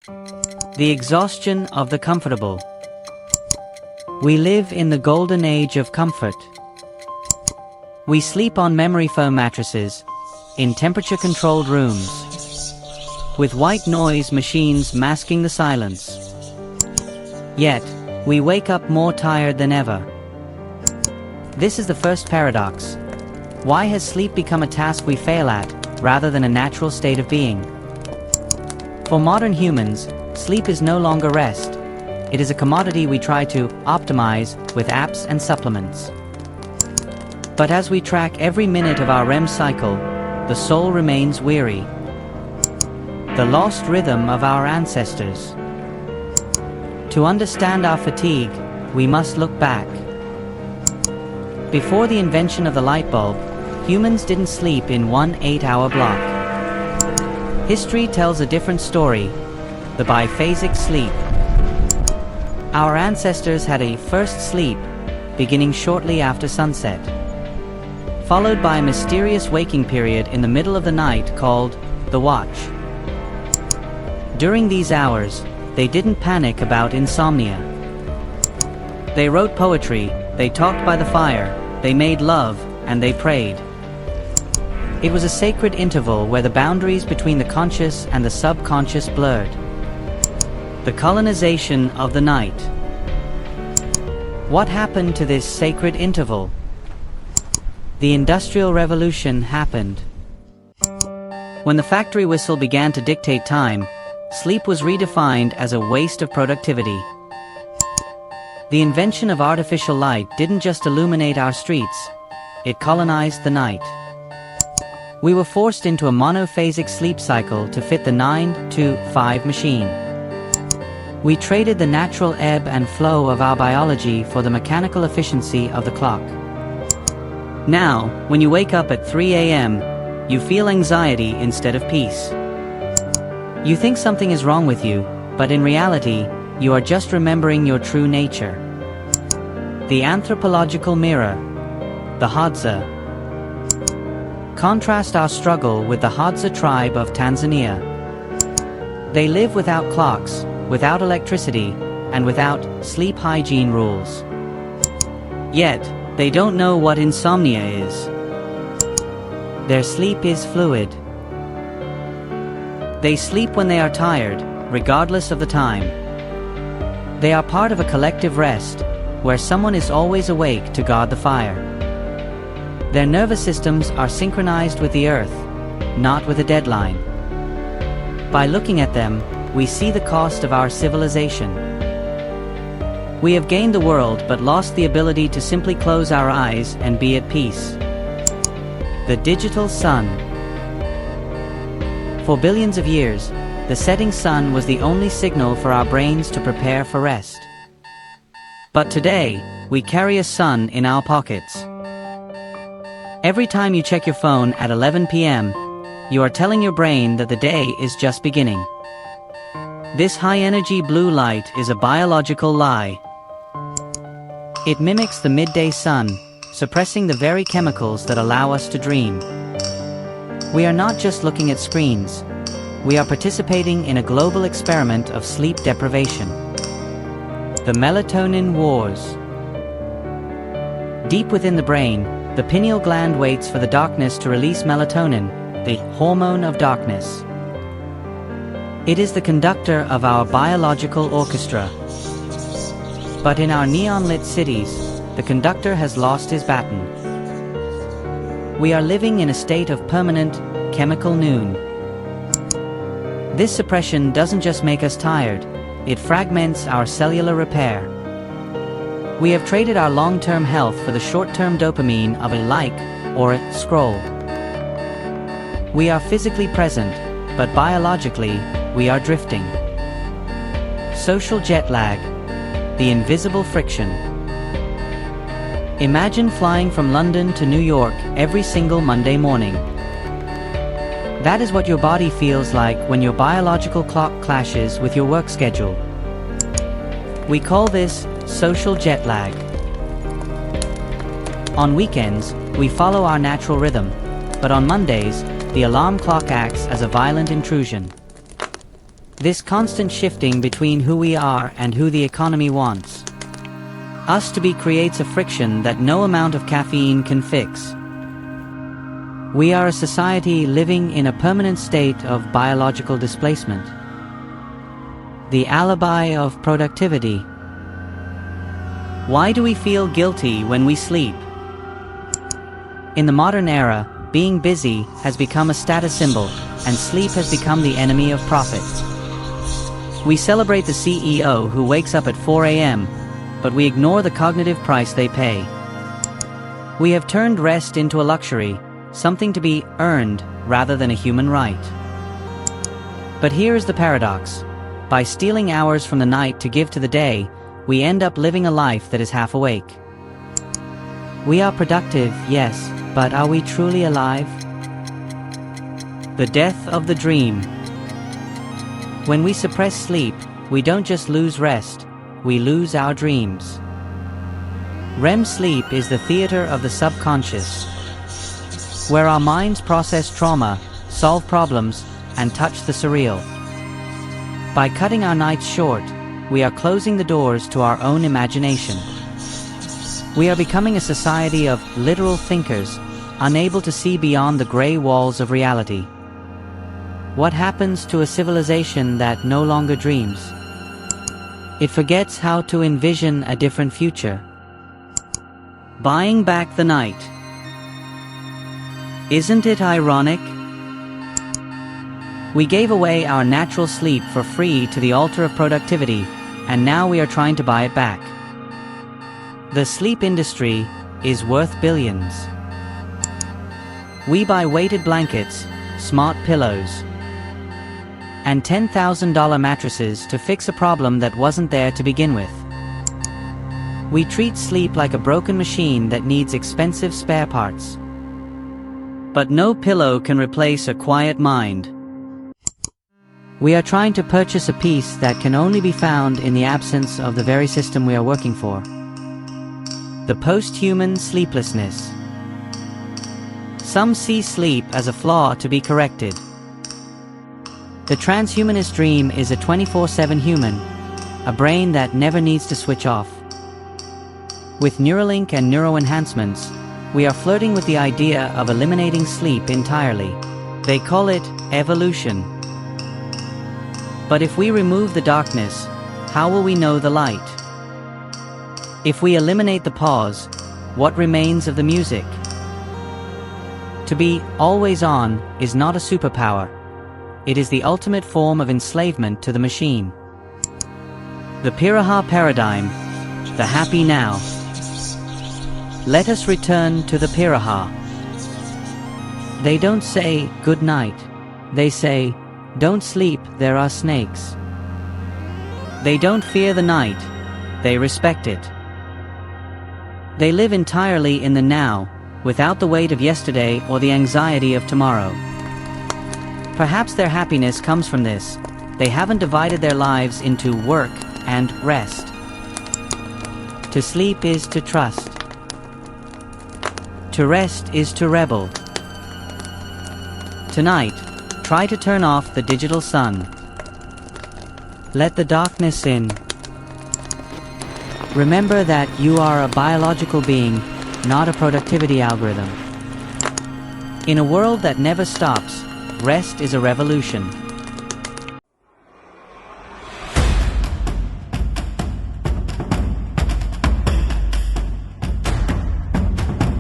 The exhaustion of the comfortable. We live in the golden age of comfort. We sleep on memory foam mattresses, in temperature-controlled rooms, with white noise machines masking the silence. Yet, we wake up more tired than ever. This is the first paradox. Why has sleep become a task we fail at, rather than a natural state of being? For modern humans, sleep is no longer rest. It is a commodity we try to optimize with apps and supplements. But as we track every minute of our REM cycle, the soul remains weary. The lost rhythm of our ancestors. To understand our fatigue, we must look back. Before the invention of the light bulb, humans didn't sleep in one 8-hour block. History tells a different story, the biphasic sleep. Our ancestors had a first sleep, beginning shortly after sunset, followed by a mysterious waking period in the middle of the night called the watch. During these hours, they didn't panic about insomnia. They wrote poetry, they talked by the fire, they made love, and they prayed. It was a sacred interval where the boundaries between the conscious and the subconscious blurred. The colonization of the night. What happened to this sacred interval? The Industrial Revolution happened. When the factory whistle began to dictate time, sleep was redefined as a waste of productivity. The invention of artificial light didn't just illuminate our streets, it colonized the night. We were forced into a monophasic sleep cycle to fit the 9-to-5 machine. We traded the natural ebb and flow of our biology for the mechanical efficiency of the clock. Now, when you wake up at 3 a.m., you feel anxiety instead of peace. You think something is wrong with you, but in reality, you are just remembering your true nature. The anthropological mirror, the Hadza. Contrast our struggle with the Hadza tribe of Tanzania. They live without clocks, without electricity, and without sleep hygiene rules. Yet, they don't know what insomnia is. Their sleep is fluid. They sleep when they are tired, regardless of the time. They are part of a collective rest, where someone is always awake to guard the fire. Their nervous systems are synchronized with the earth, not with a deadline. By looking at them, we see the cost of our civilization. We have gained the world but lost the ability to simply close our eyes and be at peace. The digital sun. For billions of years, the setting sun was the only signal for our brains to prepare for rest. But today, we carry a sun in our pockets. Every time you check your phone at 11 p.m., you are telling your brain that the day is just beginning. This high-energy blue light is a biological lie. It mimics the midday sun, suppressing the very chemicals that allow us to dream. We are not just looking at screens. We are participating in a global experiment of sleep deprivation. The melatonin wars. Deep within the brain, the pineal gland waits for the darkness to release melatonin, the hormone of darkness. It is the conductor of our biological orchestra. But in our neon-lit cities, the conductor has lost his baton. We are living in a state of permanent, chemical noon. This suppression doesn't just make us tired, it fragments our cellular repair. We have traded our long-term health for the short-term dopamine of a like or a scroll. We are physically present, but biologically, we are drifting. Social jet lag, the invisible friction. Imagine flying from London to New York every single Monday morning. That is what your body feels like when your biological clock clashes with your work schedule. We call this social jet lag. On weekends, we follow our natural rhythm, but on Mondays, the alarm clock acts as a violent intrusion. This constant shifting between who we are and who the economy wants us to be creates a friction that no amount of caffeine can fix. We are a society living in a permanent state of biological displacement. The alibi of productivity. Why do we feel guilty when we sleep? In the modern era, being busy has become a status symbol, and sleep has become the enemy of profit. We celebrate the CEO who wakes up at 4 a.m., but we ignore the cognitive price they pay. We have turned rest into a luxury, something to be earned rather than a human right. But here is the paradox. By stealing hours from the night to give to the day, we end up living a life that is half awake. We are productive, yes, but are we truly alive? The death of the dream. When we suppress sleep, we don't just lose rest, we lose our dreams. REM sleep is the theater of the subconscious, where our minds process trauma, solve problems, and touch the surreal. By cutting our nights short, we are closing the doors to our own imagination. We are becoming a society of literal thinkers, unable to see beyond the gray walls of reality. What happens to a civilization that no longer dreams? It forgets how to envision a different future. Buying back the night. Isn't it ironic? We gave away our natural sleep for free to the altar of productivity, and now we are trying to buy it back. The sleep industry is worth billions. We buy weighted blankets, smart pillows, and $10,000 mattresses to fix a problem that wasn't there to begin with. We treat sleep like a broken machine that needs expensive spare parts. But no pillow can replace a quiet mind. We are trying to purchase a peace that can only be found in the absence of the very system we are working for. The posthuman sleeplessness. Some see sleep as a flaw to be corrected. The transhumanist dream is a 24/7 human, a brain that never needs to switch off. With Neuralink and neuroenhancements, we are flirting with the idea of eliminating sleep entirely. They call it evolution. But if we remove the darkness, how will we know the light? If we eliminate the pause, what remains of the music? To be always on is not a superpower. It is the ultimate form of enslavement to the machine. The Pirahã paradigm, the happy now. Let us return to the Pirahã. They don't say good night. They say, don't sleep, there are snakes. They don't fear the night. They respect it. They live entirely in the now, without the weight of yesterday or the anxiety of tomorrow. Perhaps their happiness comes from this. They haven't divided their lives into work and rest. To sleep is to trust. To rest is to rebel. Tonight, try to turn off the digital sun. Let the darkness in. Remember that you are a biological being, not a productivity algorithm. In a world that never stops, rest is a revolution.